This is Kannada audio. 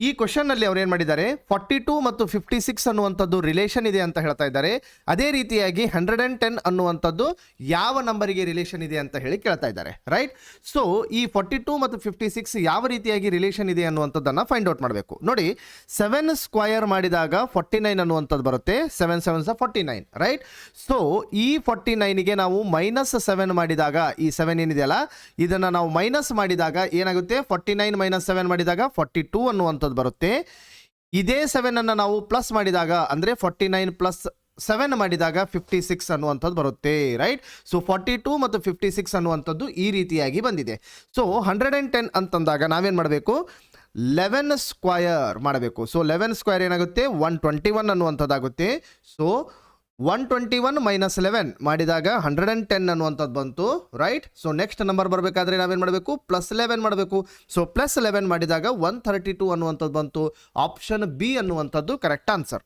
ಈ ಕ್ವಶನ್ ಅಲ್ಲಿ ಅವ್ರು ಏನು ಮಾಡಿದ್ದಾರೆ 42 ಮತ್ತು 56 ಅನ್ನುವಂಥದ್ದು ರಿಲೇಷನ್ ಇದೆ ಅಂತ ಹೇಳ್ತಾ ಇದ್ದಾರೆ. ಅದೇ ರೀತಿಯಾಗಿ 110 ಅನ್ನುವಂಥದ್ದು ಯಾವ ನಂಬರಿಗೆ ರಿಲೇಷನ್ ಇದೆ ಅಂತ ಹೇಳಿ ಕೇಳ್ತಾ ಇದ್ದಾರೆ, ರೈಟ್. ಸೊ ಈ 42 ಮತ್ತು 56 ಯಾವ ರೀತಿಯಾಗಿ ರಿಲೇಷನ್ ಇದೆ ಅನ್ನುವಂಥದ್ದನ್ನು ಫೈಂಡ್ ಔಟ್ ಮಾಡಬೇಕು. ನೋಡಿ, 7 ಸ್ಕ್ವಯರ್ ಮಾಡಿದಾಗ 49 ಅನ್ನುವಂಥದ್ದು ಬರುತ್ತೆ. 7 7 49, ರೈಟ್. ಸೊ ಈ 49ಗೆ ನಾವು -7 ಮಾಡಿದಾಗ, ಈ 7 ಏನಿದೆಯಲ್ಲ ಇದನ್ನು ನಾವು ಮೈನಸ್ ಮಾಡಿದಾಗ ಏನಾಗುತ್ತೆ, 49 - 7 ಮಾಡಿದಾಗ 42 ಅನ್ನುವಂಥದ್ದು ಬರುತ್ತೆ. ಇದೇ 7 ಅನ್ನು ನಾವು ಪ್ಲಸ್ ಮಾಡಿದಾಗ ಅಂದ್ರೆ 49 + 7 ಮಾಡಿದಾಗ 56 ಅನ್ನುವಂಥದ್ದು ಬರುತ್ತೆ, ರೈಟ್. ಸೊ 42 ಮತ್ತು 56 ಅನ್ನುವಂಥದ್ದು ಈ ರೀತಿಯಾಗಿ ಬಂದಿದೆ. ಸೊ 110 ಅಂತಂದಾಗ ನಾವೇನು ಮಾಡಬೇಕು, 11 ಸ್ಕ್ವಯರ್ ಮಾಡಬೇಕು. ಸೊ 11 ಸ್ಕ್ವಯರ್ ಏನಾಗುತ್ತೆ, 121 ಅನ್ನುವಂಥದ್ದಾಗುತ್ತೆ. ಸೊ 121 - 11 ಮಾಡಿದಾಗ 110 ಅನ್ನುವಂಥದ್ದು ಬಂತು, ರೈಟ್. ಸೊ ನೆಕ್ಸ್ಟ್ ನಂಬರ್ ಬರಬೇಕಾದ್ರೆ ನಾವೇನು ಮಾಡಬೇಕು, +11 ಮಾಡಬೇಕು. ಸೊ +11 ಮಾಡಿದಾಗ 132 ಅನ್ನುವಂಥದ್ದು ಬಂತು. ಆಪ್ಷನ್ ಬಿ ಅನ್ನುವಂಥದ್ದು ಕರೆಕ್ಟ್ ಆನ್ಸರ್.